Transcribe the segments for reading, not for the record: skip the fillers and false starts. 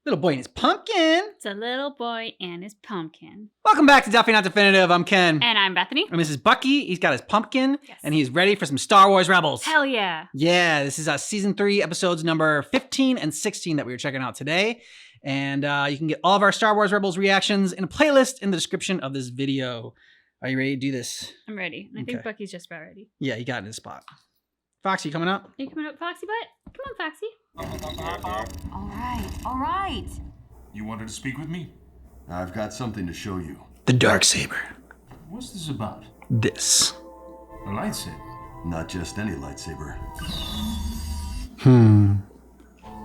Little boy and his pumpkin. It's a little boy and his pumpkin. Welcome back to Definitely Not Definitive. I'm Ken. And I'm Bethany. And this is Bucky. He's got his pumpkin. Yes. And he's ready for some Star Wars Rebels. Hell yeah. Yeah, this is season 3, episodes number 15 and 16 that we were checking out today. And you can get all of our Star Wars Rebels reactions in a playlist in the description of this video. Are you ready to do this? I'm ready. I think Bucky's just about ready. Yeah, you got it in his spot. Foxy, coming up? Are you coming up, Foxy Butt? Come on, Foxy. All right. You wanted to speak with me? I've got something to show you. The Darksaber. What's this about? This. A lightsaber? Not just any lightsaber.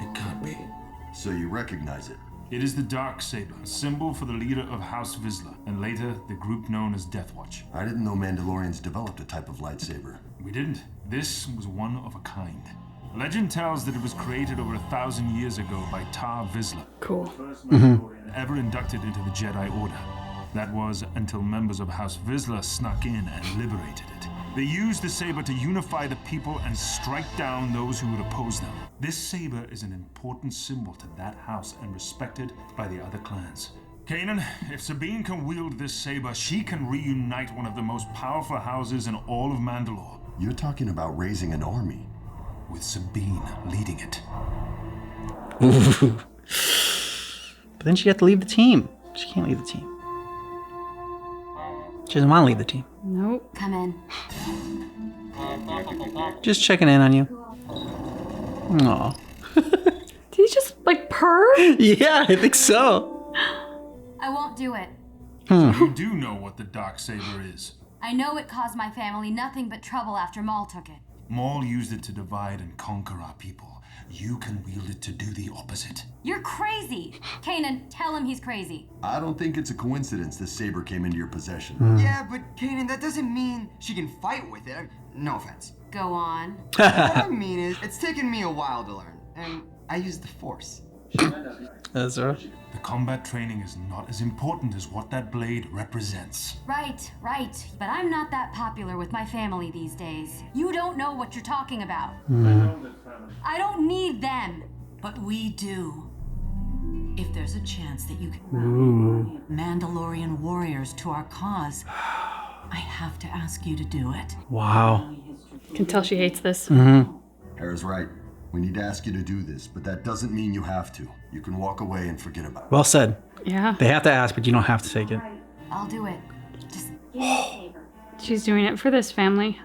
It can't be. So you recognize it. It is the Darksaber, a symbol for the leader of House Vizsla, and later the group known as Death Watch. I didn't know Mandalorians developed a type of lightsaber. We didn't. This was one of a kind. Legend tells that it was created over 1,000 years ago by Tar Vizsla, Cool. first Mandalorian ever inducted into the Jedi Order. That was until members of House Vizsla snuck in and liberated it. They used the saber to unify the people and strike down those who would oppose them. This saber is an important symbol to that house and respected by the other clans. Kanan, if Sabine can wield this saber, she can reunite one of the most powerful houses in all of Mandalore, You're talking about raising an army. with Sabine leading it. But then she'd have to leave the team. She can't leave the team. She doesn't want to leave the team. Nope. Come in. Just checking in on you. Aw. Did he just, like, purr? Yeah, I think so. I won't do it. You do know what the Darksaber is. I know it caused my family nothing but trouble after Maul took it. Maul used it to divide and conquer our people. You can wield it to do the opposite. You're crazy. Kanan, tell him he's crazy. I don't think it's a coincidence this saber came into your possession. Yeah, but Kanan, that doesn't mean she can fight with it. No offense. Go on. What I mean is, it's taken me a while to learn, and I use the Force. That's right. The combat training is not as important as what that blade represents. Right. But I'm not that popular with my family these days. You don't know what you're talking about. I don't need them. But we do. If there's a chance that you can rally Mandalorian warriors to our cause, I have to ask you to do it. Wow. Can tell she hates this. Hera's right. We need to ask you to do this, but that doesn't mean you have to. You can walk away and forget about it. Well said. Yeah. They have to ask, but you don't have to take it. I'll do it. Just She's doing it for this family.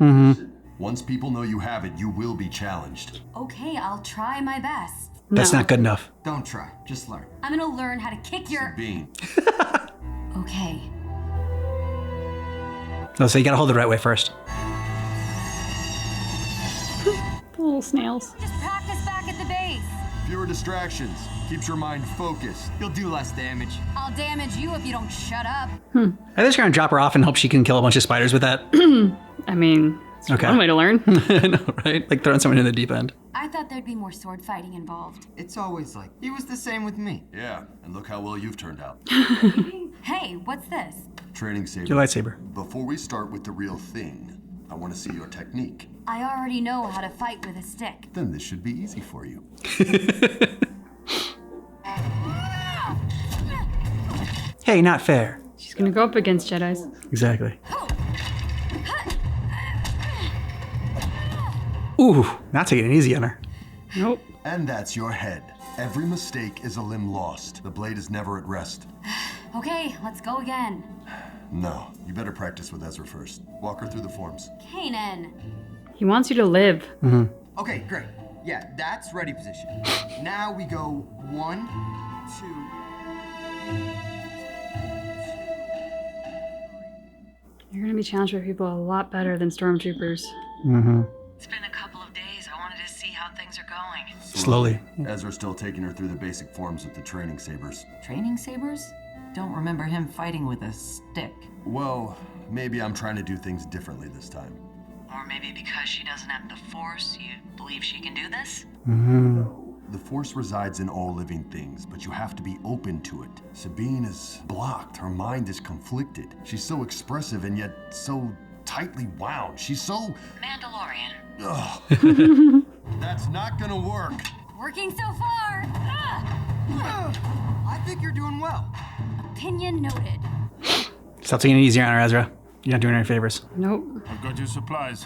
Once people know you have it, you will be challenged. okay, I'll try my best. That's not good enough. Don't try, just learn. I'm gonna learn how to kick your. Sabine, Okay. Oh, so you gotta hold it the right way first. The little snails. Just practice back at the base. fewer distractions. Keeps your mind focused. You'll do less damage. I'll damage you if you don't shut up. Are they just gonna drop her off and hope she can kill a bunch of spiders with that? I mean, it's Okay. one way to learn. I know, right? Like throwing someone in the deep end. I thought there'd be more sword fighting involved. It's always like, he was the same with me. Yeah, and look how well you've turned out. Hey, what's this? Training saber. Your lightsaber. Before we start with the real thing, I want to see your technique. I already know how to fight with a stick. Then this should be easy for you. Hey, not fair. She's gonna go up against Jedis. Exactly. Ooh, not taking it easy on her. Nope. And that's your head. Every mistake is a limb lost. The blade is never at rest. Okay, let's go again. No, you better practice with Ezra first. Walk her through the forms. Kanan. He wants you to live. Okay, great. Yeah, that's ready position. Now we go 1, 2. You're gonna be challenged by people a lot better than stormtroopers. It's been a couple of days. I wanted to see how things are going. Slowly. Ezra's still taking her through the basic forms of the training sabers. Training sabers? Don't remember him fighting with a stick. Well, maybe I'm trying to do things differently this time. Or maybe because she doesn't have the Force, you believe she can do this? The Force resides in all living things, but you have to be open to it. Sabine is blocked. Her mind is conflicted. She's so expressive and yet so tightly wound. She's so... Mandalorian. Ugh. That's not gonna work. Working so far. Ah! I think you're doing well. Opinion noted. Stop taking it easier on her, Ezra. You're not doing her any favors. Nope. I've got your supplies.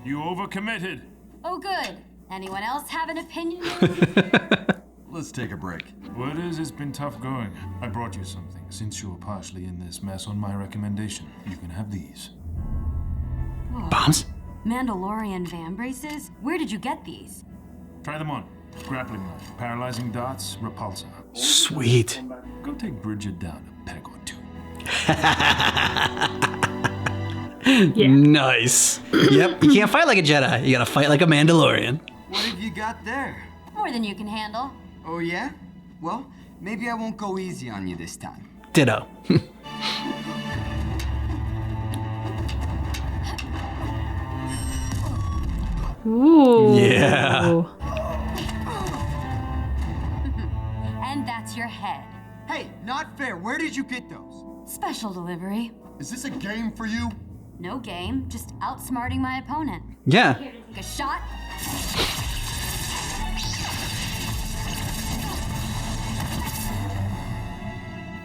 You overcommitted. Oh, good. Anyone else have an opinion? Let's take a break. Word is, it's been tough going. I brought you something. Since you're partially in this mess on my recommendation, you can have these. Bombs? Mandalorian van braces? Where did you get these? Try them on. Grappling knife, paralyzing darts, repulsor. Sweet. Go take Bridget down a peg or two. Yeah. Nice. Yep. You can't fight like a Jedi. You gotta fight like a Mandalorian. What have you got there? More than you can handle. Oh, yeah? Well, maybe I won't go easy on you this time. Ditto. Ooh. Yeah. And that's your head. Hey, not fair. Where did you get those? Special delivery. Is this a game for you? No game, just outsmarting my opponent. Yeah. Take a shot.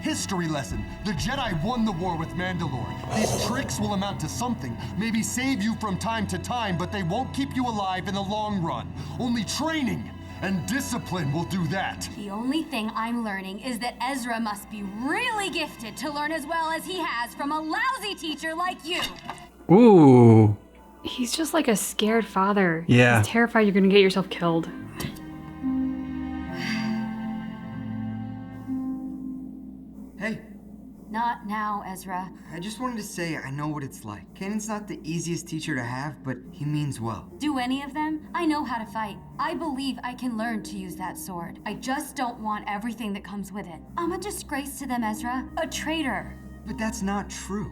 History lesson. The Jedi won the war with Mandalore. These tricks will amount to something, maybe save you from time to time, but they won't keep you alive in the long run. Only training and discipline will do that. The only thing I'm learning is that Ezra must be really gifted to learn as well as he has from a lousy teacher like you. Ooh. He's just like a scared father. Yeah. He's terrified you're gonna get yourself killed. Hey, Not now, Ezra. I just wanted to say I know what it's like. Kanan's not the easiest teacher to have, but he means well. Do any of them? I know how to fight. I believe I can learn to use that sword. I just don't want everything that comes with it. I'm a disgrace to them, Ezra. A traitor. But that's not true.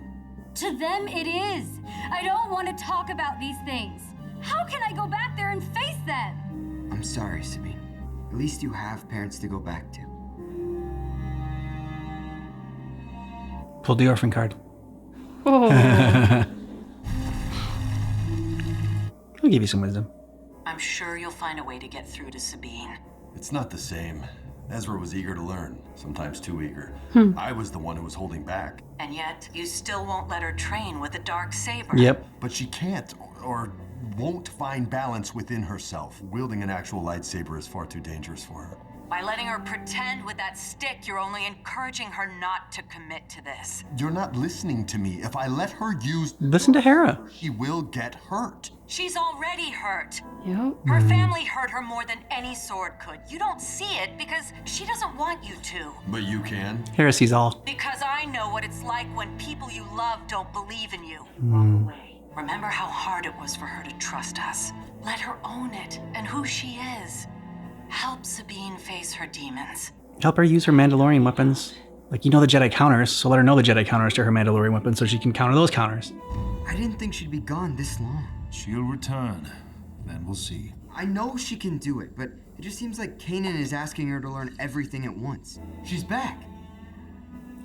To them, it is. I don't want to talk about these things. How can I go back there and face them? I'm sorry, Sabine. At least you have parents to go back to. Pull the orphan card. Oh. I'll give you some wisdom. I'm sure you'll find a way to get through to Sabine. It's not the same. Ezra was eager to learn, sometimes too eager. I was the one who was holding back. And yet, you still won't let her train with a dark saber. Yep. But she can't or won't find balance within herself. Wielding an actual lightsaber is far too dangerous for her. By letting her pretend with that stick, you're only encouraging her not to commit to this. You're not listening to me. If I let her use, Listen to Hera. she will get hurt. She's already hurt. Yep. Her family hurt her more than any sword could. You don't see it because she doesn't want you to. But you can. Hera sees all. Because I know what it's like when people you love don't believe in you. Walk away. Remember how hard it was for her to trust us. Let her own it and who she is. Help Sabine face her demons. Help her use her Mandalorian weapons. Like, you know the Jedi counters, so let her know the Jedi counters to her Mandalorian weapons so she can counter those counters. I didn't think she'd be gone this long. She'll return. Then we'll see. I know she can do it, but it just seems like Kanan is asking her to learn everything at once. She's back.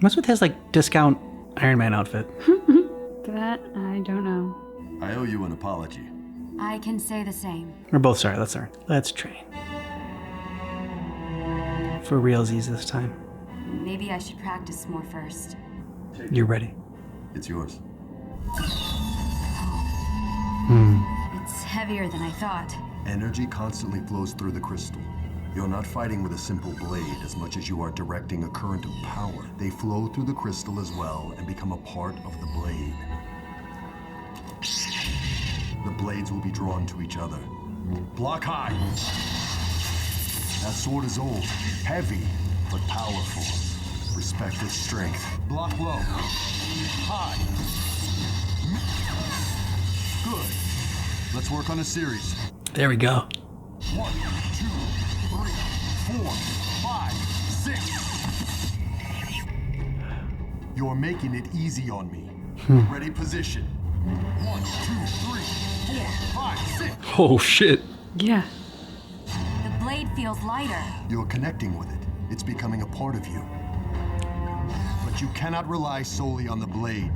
What's with his, like, discount Iron Man outfit? That I don't know. I owe you an apology. I can say the same. We're both sorry. Let's train. For realsies this time. Maybe I should practice more first. You're ready. It's yours. It's heavier than I thought. Energy constantly flows through the crystal. You're not fighting with a simple blade as much as you are directing a current of power. They flow through the crystal as well and become a part of the blade. The blades will be drawn to each other. Block high. That sword is old, heavy, but powerful. Respect its strength. Block low. High. Good. Let's work on a series. There we go. 1, 2, 3, 4, 5, 6. You're making it easy on me. Ready position. 1, 2, 3, 4, 5, 6. Oh, shit. Yeah. The blade feels lighter. You're connecting with it. It's becoming a part of you. But you cannot rely solely on the blade.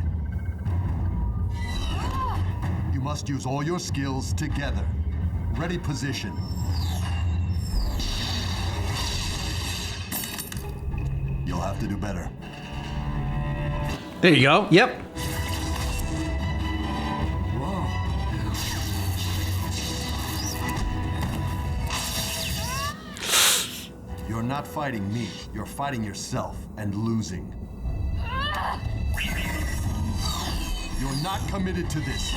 You must use all your skills together. Ready position. You'll have to do better. There you go. Yep. Whoa. You're not fighting me. You're fighting yourself and losing. You're not committed to this.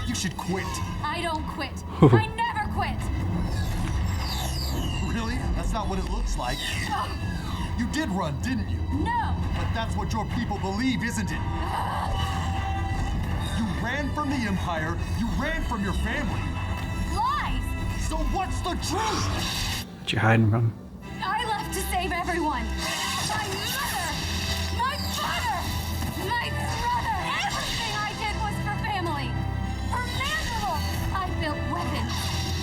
You should quit. I don't quit. I never quit. Really? That's not what it looks like. You did run, didn't you? No. But that's what your people believe, isn't it? You ran from the Empire. You ran from your family. Lies. So what's the truth? What you hiding from? I left to save everyone. My mother, my father, my brother. Everything I did was for family. For Mandalore. I built weapons.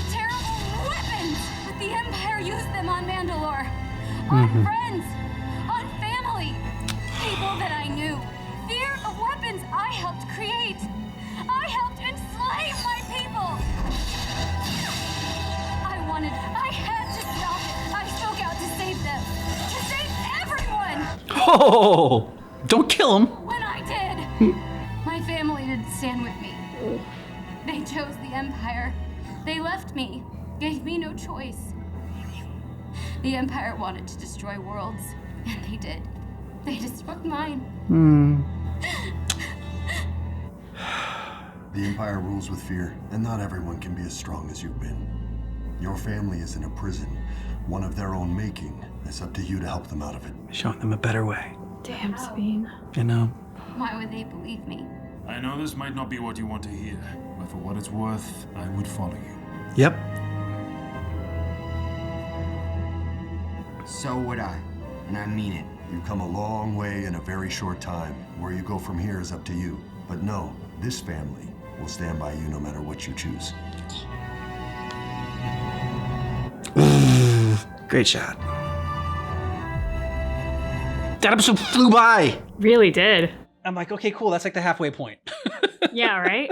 Terrible weapons. The Empire used them on Mandalore. On friends. On family. People that I knew. Fear of weapons I helped create. I helped enslave my people. I had to stop it. I spoke out to save them. To save everyone. Oh, don't kill him. When I did, my family didn't stand with me. They chose the Empire. They left me, gave me no choice. The Empire wanted to destroy worlds, and they did. They destroyed mine. The Empire rules with fear, and not everyone can be as strong as you've been. Your family is in a prison, one of their own making. It's up to you to help them out of it. Showing them a better way. Damn, Sabine. You know. Why would they believe me? I know this might not be what you want to hear, but for what it's worth, I would follow you. Yep. So would I. And I mean it. You've come a long way in a very short time. Where you go from here is up to you. But know, this family will stand by you no matter what you choose. Great shot. That episode flew by. Really did. I'm like, okay, cool. That's like the halfway point. Yeah, right?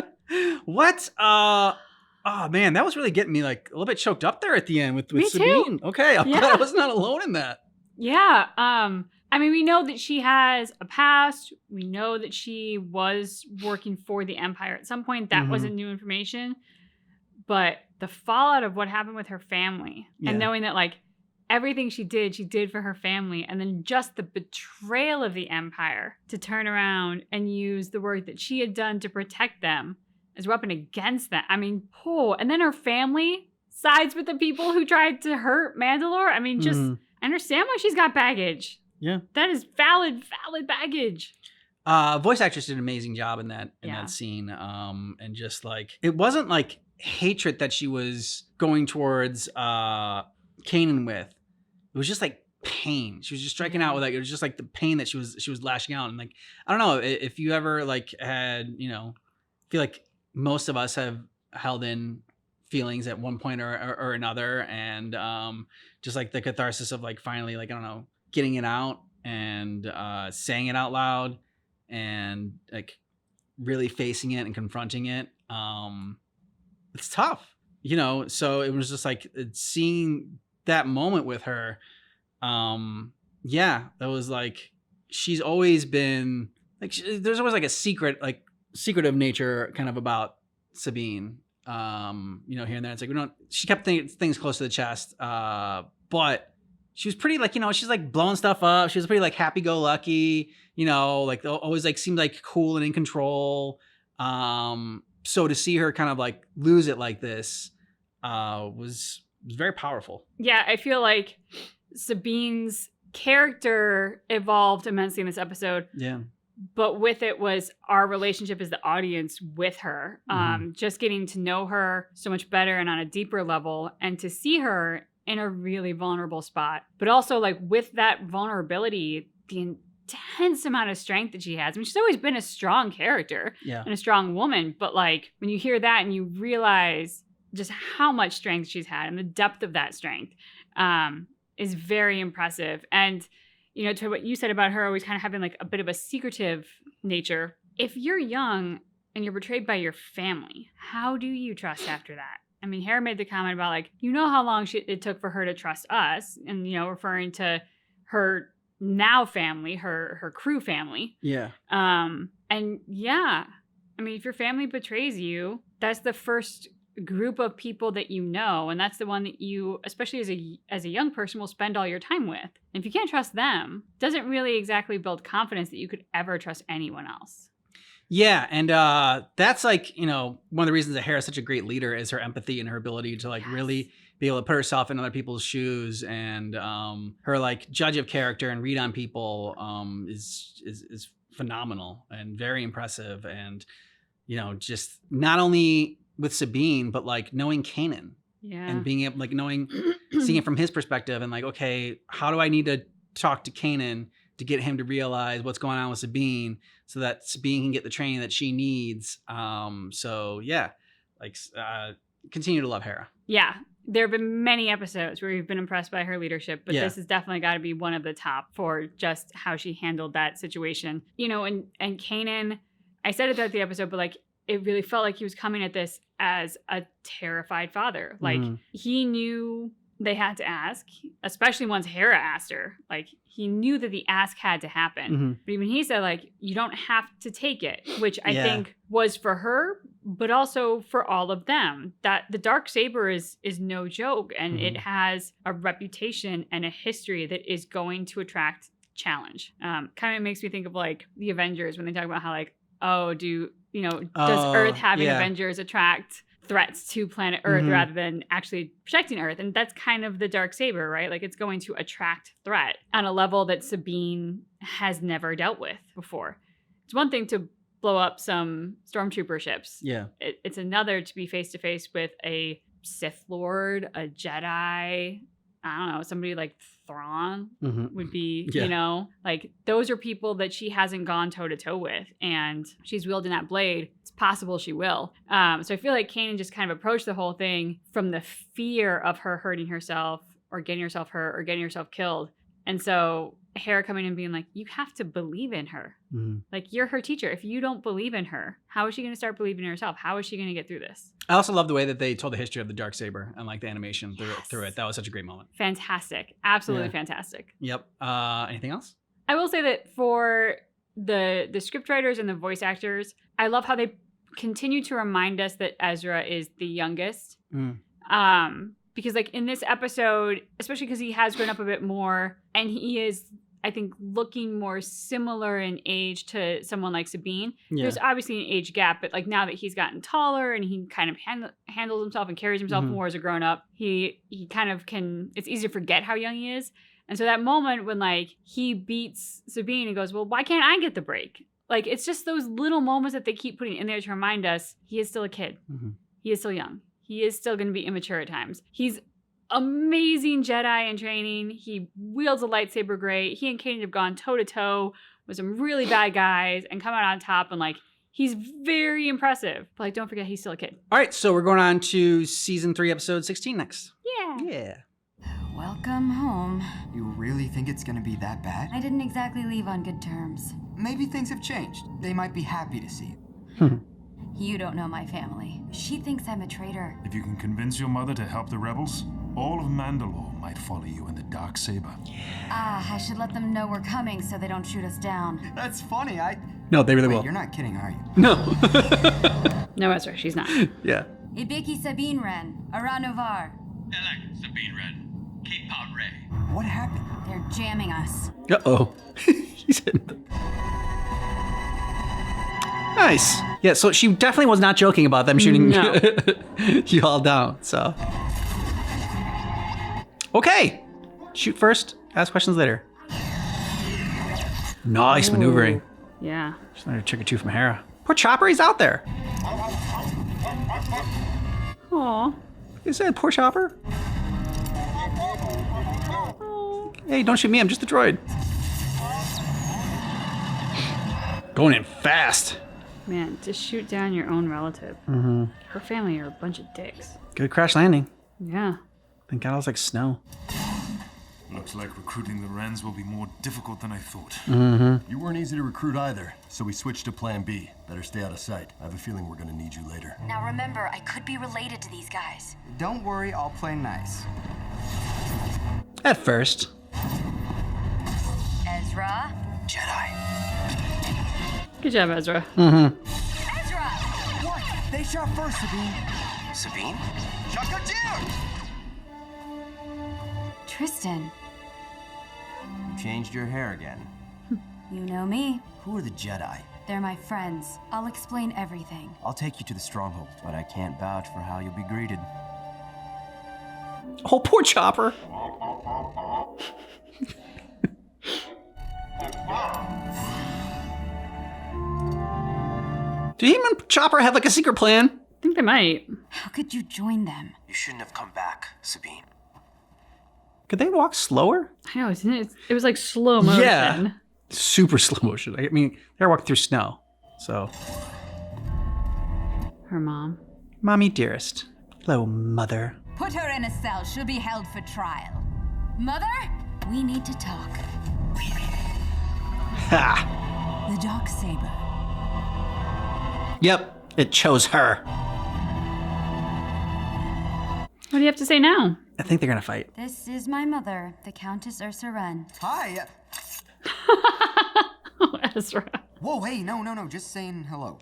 What? Oh man, that was really getting me like a little bit choked up there at the end with Me too. Sabine. Okay, I'm Yeah. glad I was not alone in that. Yeah. I mean, we know that she has a past. We know that she was working for the Empire at some point. That Mhm. wasn't new information. But the fallout of what happened with her family Yeah. and knowing that like everything she did for her family. And then just the betrayal of the Empire to turn around and use the work that she had done to protect them as a weapon against them. I mean, and then her family sides with the people who tried to hurt Mandalore. I mean, just Mhm. I understand why she's got baggage. Yeah. That is valid baggage. Voice actress did an amazing job in that Yeah. scene. And just like it wasn't like hatred that she was going towards Kanan with. It was just like pain. She was just striking out with like it was just like the pain that she was lashing out. And like I don't know if you ever like had, feel like most of us have held in feelings at one point or another, and just like the catharsis of like finally like I don't know getting it out and saying it out loud and like really facing it and confronting it. It's tough, so it was just like seeing that moment with her. That was like she's always been like there's always like a secretive nature kind of about Sabine. Here and there it's like she kept things close to the chest, but she was pretty like she's like blowing stuff up. She was pretty like happy-go-lucky, like always like seemed like cool and in control. So to see her kind of like lose it like this was very powerful. Yeah, I feel like Sabine's character evolved immensely in this episode. Yeah. But with it was our relationship as the audience with her. Just getting to know her so much better and on a deeper level, and to see her in a really vulnerable spot. But also like with that vulnerability, the intense amount of strength that she has. I mean, she's always been a strong character and a strong woman. But like when you hear that and you realize just how much strength she's had and the depth of that strength is very impressive. And to what you said about her always kind of having like a bit of a secretive nature. If you're young and you're betrayed by your family, how do you trust after that? I mean, Hera made the comment about like, how long it took for her to trust us, and referring to her now family, her crew family. Yeah. And yeah, I mean, if your family betrays you, that's the first group of people that you know, and that's the one that you, especially as a young person, will spend all your time with. And if you can't trust them, it doesn't really exactly build confidence that you could ever trust anyone else. Yeah, and that's like, you know, one of the reasons that Hera's such a great leader is her empathy and her ability to like really be able to put herself in other people's shoes, and her like judge of character and read on people is phenomenal and very impressive. And you know, just not only with Sabine, but like knowing Kanan and being able, like knowing, seeing it from his perspective, and like, okay, how do I need to talk to Kanan to get him to realize what's going on with Sabine, so that Sabine can get the training that she needs. So yeah, like continue to love Hera. Yeah. There have been many episodes where we've been impressed by her leadership, but this has definitely got to be one of the top for just how she handled that situation. You know, and Kanan, I said it throughout the episode, but like, it really felt like he was coming at this as a terrified father. Like, he knew they had to ask, especially once Hera asked her. Like, he knew that the ask had to happen. But even he said, like, you don't have to take it, which I think was for her, but also for all of them. That the Darksaber is no joke, and it has a reputation and a history that is going to attract challenge. Kind of makes me think of like the Avengers when they talk about how like, oh, does Earth having Avengers attract threats to planet Earth rather than actually protecting Earth? And that's kind of the Darksaber, right? Like, it's going to attract threat on a level that Sabine has never dealt with before. It's one thing to blow up some stormtrooper ships. Yeah. It's another to be face to face with a Sith Lord, a Jedi, I don't know, somebody like Thrawn would be, you know, like those are people that she hasn't gone toe to toe with, and she's wielding that blade. It's possible she will. So I feel like Kanan just kind of approached the whole thing from the fear of her hurting herself or getting herself hurt or getting herself killed. And so Hera coming in and being like, you have to believe in her. Like, you're her teacher. If you don't believe in her, how is she going to start believing in herself? How is she going to get through this? I also love the way that they told the history of the Darksaber and like the animation through it. That was such a great moment. Fantastic. Absolutely fantastic. Yep. Anything else? I will say that for the scriptwriters and the voice actors, I love how they continue to remind us that Ezra is the youngest. Because like in this episode, especially because he has grown up a bit more, and he is, I think, looking more similar in age to someone like Sabine. There's obviously an age gap, but like now that he's gotten taller and he kind of handles himself and carries himself more as a grown up, he kind of can, it's easy to forget how young he is. And so that moment when like he beats Sabine and goes, well, why can't I get the break? Like, it's just those little moments that they keep putting in there to remind us he is still a kid. He is still young. He is still going to be immature at times. He's amazing Jedi in training. He wields a lightsaber great. He and Kanan have gone toe to toe with some really bad guys and come out on top, and like, he's very impressive. But like, don't forget, he's still a kid. All right, so we're going on to season 3, episode 16 next. Yeah. Welcome home. You really think it's gonna be that bad? I didn't exactly leave on good terms. Maybe things have changed. They might be happy to see you. You don't know my family. She thinks I'm a traitor. If you can convince your mother to help the rebels, all of Mandalore might follow you in the Darksaber. I should let them know we're coming so they don't shoot us down. That's funny. No, they really will. You're not kidding, are you? No. No, Ezra, she's not. Yeah. Ibiki Sabine Wren, Ara Novar. Elect Sabine Wren, Kate Pod Ray. What happened? They're jamming us. Uh-oh. He said... Nice. Yeah, so she definitely was not joking about them shooting you all down, so. Okay. Shoot first, ask questions later. Nice maneuvering. Yeah. Just another trick or two from Hera. Poor Chopper, he's out there. Aw. Like I said, poor Chopper. Hey, don't shoot me, I'm just a droid. Going in fast. Man, to shoot down your own relative. Her family are a bunch of dicks. Good crash landing. Yeah. Thank God it was like snow. Looks like recruiting the Wrens will be more difficult than I thought. You weren't easy to recruit either, so we switched to plan B. Better stay out of sight. I have a feeling we're gonna need you later. Now remember, I could be related to these guys. Don't worry, I'll play nice. At first. Ezra. Jedi. Good job, Ezra. Ezra! What? They shot first, Sabine. Sabine? Shakadir! Tristan, You changed your hair again. you know me. Who are the Jedi? They're my friends. I'll explain everything. I'll take you to the stronghold, but I can't vouch for how you'll be greeted. Oh, poor Chopper. Do him and Chopper have like a secret plan? I think they might. How could you join them? You shouldn't have come back, Sabine. Could they walk slower? I know, isn't it? It was like slow motion. Yeah. Super slow motion. I mean, they're walking through snow. So, Her mom. mommy dearest. Hello, mother. Put her in a cell. She'll be held for trial. Mother? We need to talk. Ha! The Darksaber. Yep, it chose her. What do you have to say now? I think they're gonna fight. This is my mother, the Countess Ursa Wren. Hi. Oh, Ezra. Whoa, hey, no, just saying hello.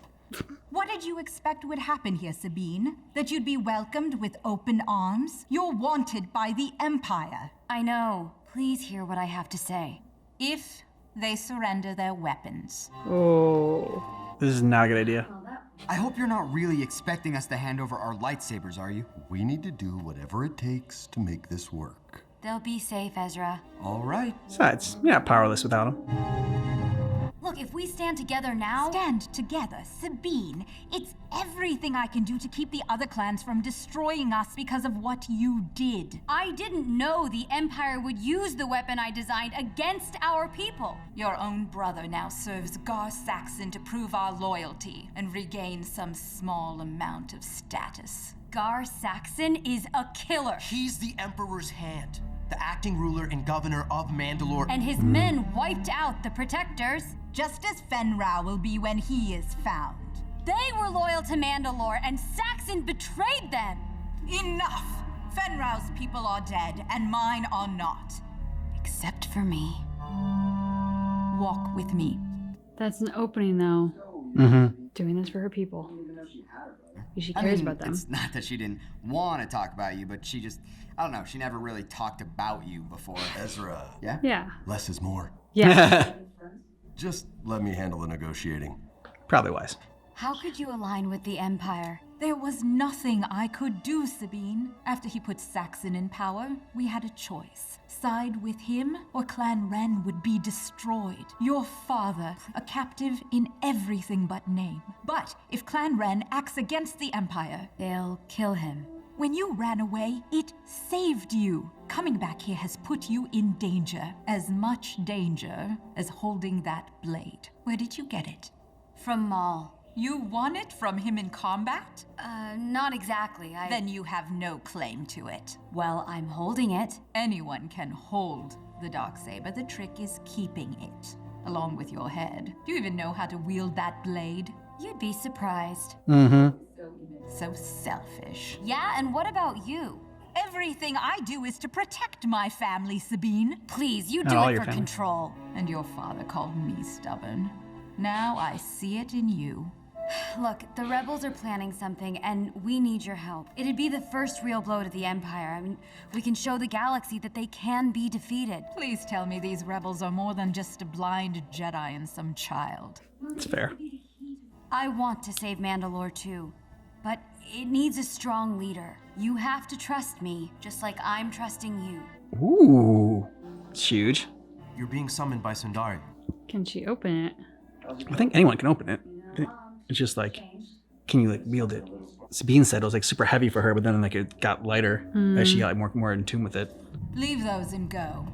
What did you expect would happen here, Sabine? That you'd be welcomed with open arms? You're wanted by the Empire. I know. Please hear what I have to say. If they surrender their weapons. Oh. This is not a good idea. I hope you're not really expecting us to hand over our lightsabers, are you? We need to do whatever it takes to make this work. They'll be safe, Ezra. All right. Besides, you're not powerless without them. Look, if we stand together now... Stand together, Sabine. It's everything I can do to keep the other clans from destroying us because of what you did. I didn't know the Empire would use the weapon I designed against our people. Your own brother now serves Gar Saxon to prove our loyalty and regain some small amount of status. Gar Saxon is a killer. He's the Emperor's hand, the acting ruler and governor of Mandalore. And his men wiped out the Protectors. Just as Fenrau will be when he is found. They were loyal to Mandalore, and Saxon betrayed them. Enough! Fenrau's people are dead, and mine are not. Except for me. Walk with me. That's an opening, though. Mm-hmm. Doing this for her people. She cares about them. It's not that she didn't want to talk about you, but she just, I don't know, she never really talked about you before. Ezra. Yeah? Yeah. Less is more. Yeah. Just let me handle the negotiating. Probably wise. How could you align with the Empire? There was nothing I could do, Sabine. After he put Saxon in power, we had a choice. Side with him, or Clan Wren would be destroyed. Your father, a captive in everything but name. But if Clan Wren acts against the Empire, They'll kill him. when you ran away, it saved you. Coming back here has put you in danger. As much danger as holding that blade. Where did you get it? From Maul. You won it from him in combat? Not exactly. Then you have no claim to it. Well, I'm holding it. Anyone can hold the Darksaber. The trick is keeping it, along with your head. Do you even know how to wield that blade? You'd be surprised. Mm-hmm. So selfish. Yeah, and what about you? Everything I do is to protect my family, Sabine. Please, you Not do all it your for family. control. And your father called me stubborn. Now I see it in you. Look, the rebels are planning something, and we need your help. It'd be the first real blow to the Empire. I mean, we can show the galaxy that they can be defeated. Please tell me these rebels are more than just a blind Jedi and some child. It's fair. I want to save Mandalore too, but it needs a strong leader. You have to trust me, just like I'm trusting you. Ooh. It's huge. You're being summoned by Sundari. Can she open it? I think anyone can open it. It's just like, can you like wield it? Sabine said it was like super heavy for her, but then like it got lighter as she got like more in tune with it. Leave those and go.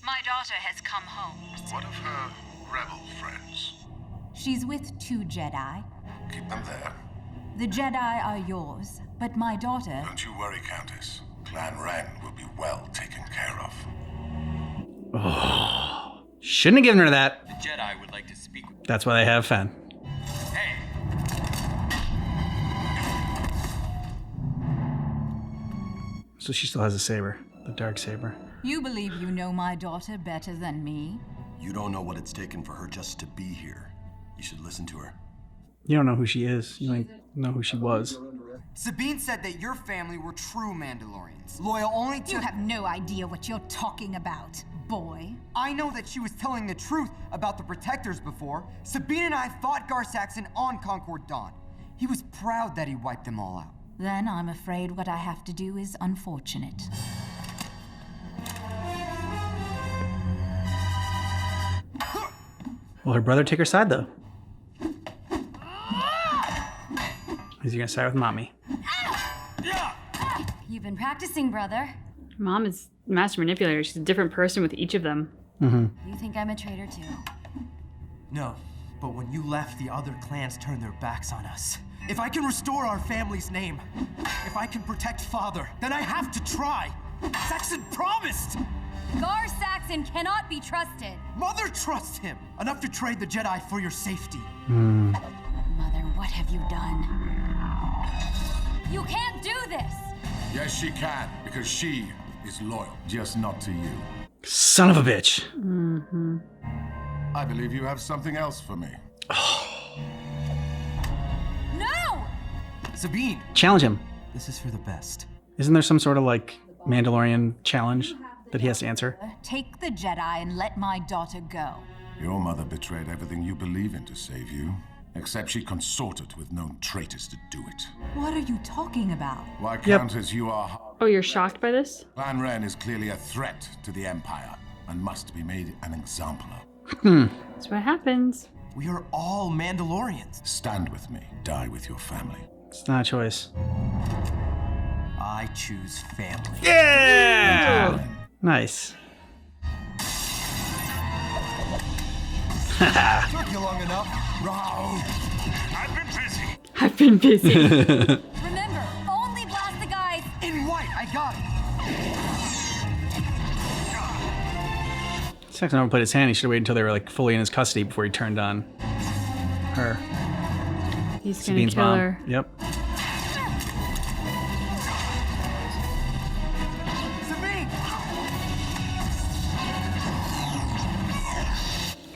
My daughter has come home. What of her rebel friends? She's with 2 Jedi. Keep them there. The Jedi are yours, but my daughter... Don't you worry, Countess. Clan Wren will be well taken care of. Oh, shouldn't have given her that. The Jedi would like to speak with That's why they have Fen. Hey! So she still has a saber, the dark saber. You believe you know my daughter better than me? You don't know what it's taken for her just to be here. You should listen to her. You don't know who she is. You don't know who she was. Sabine said that your family were true Mandalorians, loyal only to— You have no idea what you're talking about, boy. I know that she was telling the truth about the Protectors before. Sabine and I fought Gar Saxon on Concord Dawn. He was proud that he wiped them all out. Then I'm afraid what I have to do is unfortunate. Will her brother take her side, though? Is he gonna side with mommy? You've been practicing, brother. Mom is master manipulator. She's a different person with each of them. You think I'm a traitor too? No, but when you left, the other clans turned their backs on us. If I can restore our family's name, if I can protect Father, then I have to try. Saxon promised! Gar Saxon cannot be trusted. Mother trusts him enough to trade the Jedi for your safety. Mother, what have you done? You can't do this! Yes, she can, because she is loyal. Just not to you. Son of a bitch. I believe you have something else for me. No! Sabine, Challenge him. this is for the best. Isn't there some sort of like Mandalorian challenge that he has to answer? Take the Jedi and let my daughter go. Your mother betrayed everything you believe in to save you, except she consorted with known traitors to do it. What are you talking about? Why, Countess, you are... Oh, you're shocked by this? Clan Ren is clearly a threat to the Empire and must be made an example of. That's what happens. We are all Mandalorians. Stand with me. Die with your family. It's not a choice. I choose family. Yeah! Nice. Took you long enough. I've been busy. I've been busy. Remember, only blast the guys. In white, I got it. Saxon overplayed his hand. He should have waited until they were like fully in his custody before he turned on her. He's gonna Sabine's kill mom. her. Yep. Sabine!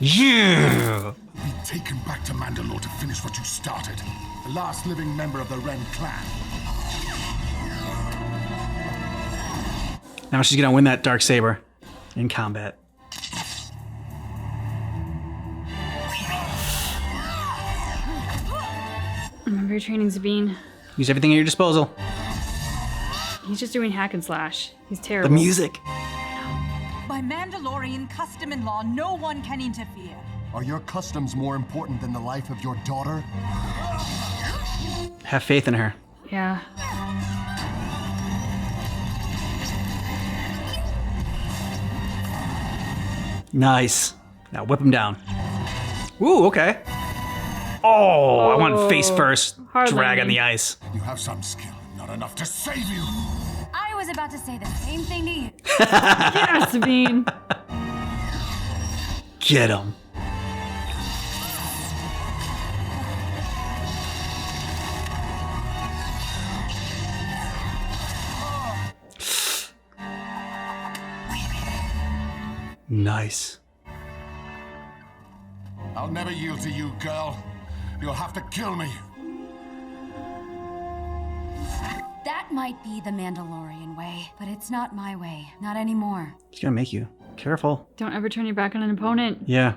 Yeah! Be taken back to Mandalore to finish what you started. The last living member of the Ren clan. Now she's gonna win that dark saber in combat. Remember your training, Sabine. Use everything at your disposal. He's just doing hack and slash. He's The terrible. music. By Mandalorian custom and law, no one can interfere. Are your customs more important than the life of your daughter? Have faith in her. Yeah. Nice. Now whip him down. Ooh, okay. Oh, I want face first. hard Drag on landing. the ice. You have some skill, not enough to save you. I was about to say the same thing to you. Yeah, Sabine. Get him. Nice. I'll never yield to you, girl. You'll have to kill me. That might be the Mandalorian way, but it's not my way. Not anymore. He's gonna make you. Careful. Don't ever turn your back on an opponent. Yeah.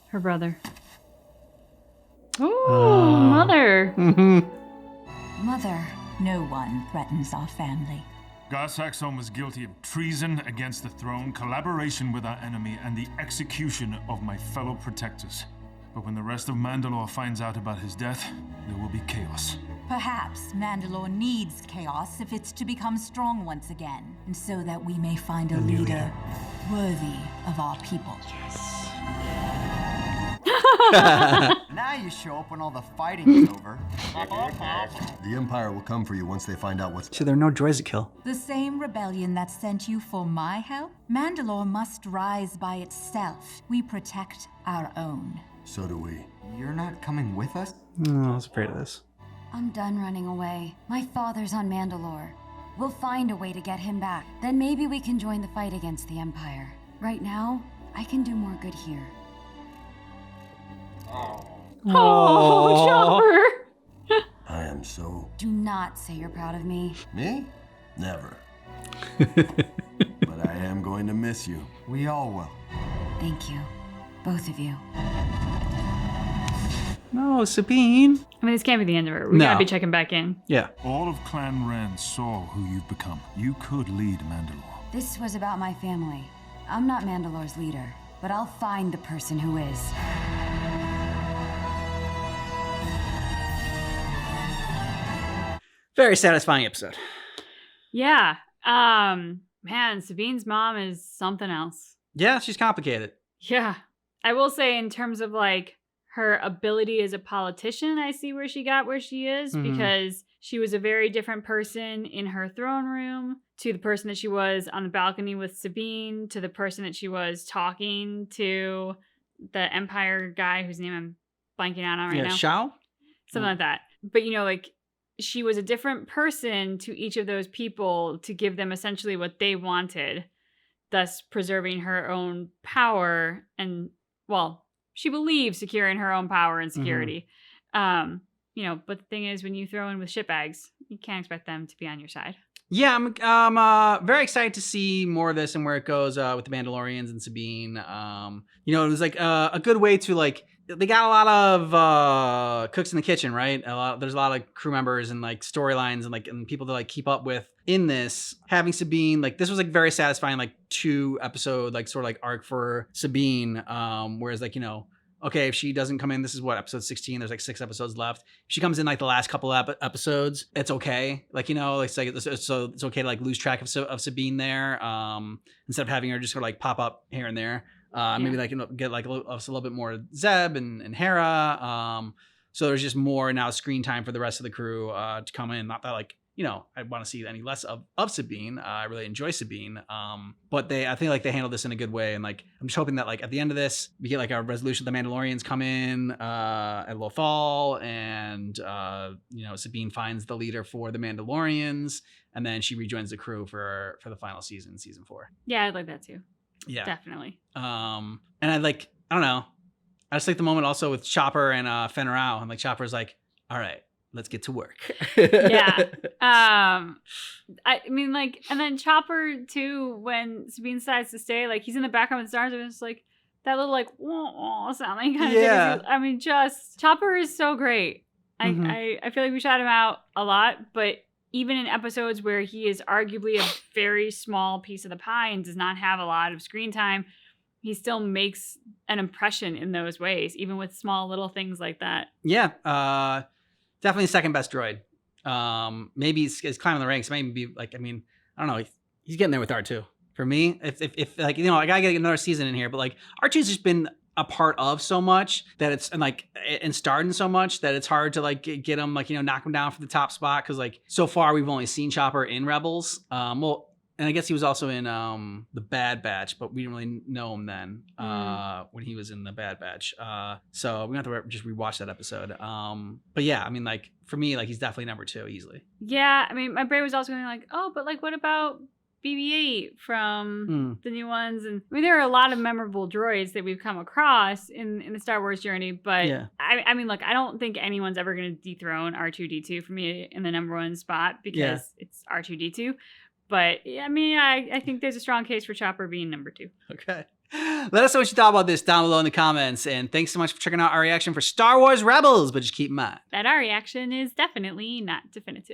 Her brother. Oh, mother. Mother, no one threatens our family. Gar Saxon was guilty of treason against the throne, collaboration with our enemy, and the execution of my fellow protectors. But when the rest of Mandalore finds out about his death, there will be chaos. Perhaps Mandalore needs chaos if it's to become strong once again, and so that we may find a leader worthy of our people. Now you show up when all the fighting's over. The Empire will come for you once they find out what's... So there are no droids to kill. The same rebellion that sent you for my help? Mandalore must rise by itself. We protect our own. So do we. You're not coming with us? Oh, I was afraid of this. I'm done running away. My father's on Mandalore. We'll find a way to get him back. Then maybe we can join the fight against the Empire. Right now, I can do more good here. Oh, Chopper. I am so... Do not say you're proud of me. Me? Never. But I am going to miss you. We all will. Thank you. Both of you. No, Sabine. I mean, this can't be the end of it. We No. gotta be checking back in. Yeah. All of Clan Ren saw who you've become. You could lead Mandalore. This was about my family. I'm not Mandalore's leader, but I'll find the person who is. Very satisfying episode. Yeah. Man, Sabine's mom is something else. Yeah, she's complicated. Yeah. I will say, in terms of like her ability as a politician, I see where she got where she is, Mhm. because she was a very different person in her throne room to the person that she was on the balcony with Sabine, to the person that she was talking to the Empire guy whose name I'm blanking out on right now. Shao? Something like that. But you know, like, she was a different person to each of those people to give them essentially what they wanted, thus preserving her own power and, well, she believes securing her own power and security. You know, but the thing is, when you throw in with shitbags, you can't expect them to be on your side. Yeah, I'm very excited to see more of this and where it goes with the Mandalorians and Sabine. You know, it was like a good way to like, they got a lot of cooks in the kitchen, right? There's a lot of crew members and like storylines and people to like keep up with in this. Having Sabine, like, this was like very satisfying, like 2 episode like sort of like arc for Sabine. Whereas like, you know, okay, if she doesn't come in, this is what, episode 16, there's like 6 episodes left. If she comes in like the last couple episodes, it's okay. Like, you know, it's like, so it's okay to like lose track of Sabine there. Instead of having her just sort of like pop up here and there. Maybe like, you know, get like a little bit more Zeb and Hera. So there's just more now screen time for the rest of the crew to come in. Not that like, you know, I want to see any less of Sabine. I really enjoy Sabine. But I think like they handled this in a good way. And like, I'm just hoping that like at the end of this, we get like a resolution. The Mandalorians come in at Lothal, and you know, Sabine finds the leader for the Mandalorians, and then she rejoins the crew for the final season 4. Yeah, I'd like that too. Yeah, definitely. And I don't know. I just like the moment also with Chopper and Fenn Rau, and like Chopper's like, all right, let's get to work. Yeah. I mean, like, and then Chopper too, when Sabine decides to stay, like, he's in the background with stars, and it's like that little like wah sounding kind of Yeah. thing. I mean, just Chopper is so great. I feel like we shout him out a lot, but even in episodes where he is arguably a very small piece of the pie and does not have a lot of screen time, he still makes an impression in those ways, even with small little things like that. Yeah, definitely second best droid. Maybe he's climbing the ranks. Maybe be like, I mean, I don't know. He's getting there with R2. For me, if like, you know, I gotta get another season in here, but like R2's just been a part of so much that it's and starred in so much that it's hard to like get him, like, you know, knock him down for the top spot, because like so far we've only seen Chopper in Rebels. Well, and I guess he was also in the Bad Batch, but we didn't really know him then when he was in the Bad Batch. So we have to just rewatch that episode. But yeah, I mean, like, for me, like, he's definitely number 2 easily. Yeah, I mean, my brain was also going like, oh, but like, what about BB-8 from the new ones? And I mean, there are a lot of memorable droids that we've come across in the Star Wars journey, but Yeah. I mean, look, I don't think anyone's ever going to dethrone R2-D2 for me in the number 1 spot, because it's R2-D2. But I mean, I think there's a strong case for Chopper being number 2. Okay. Let us know what you thought about this down below in the comments. And thanks so much for checking out our reaction for Star Wars Rebels. But just keep in mind That our reaction is definitely not definitive.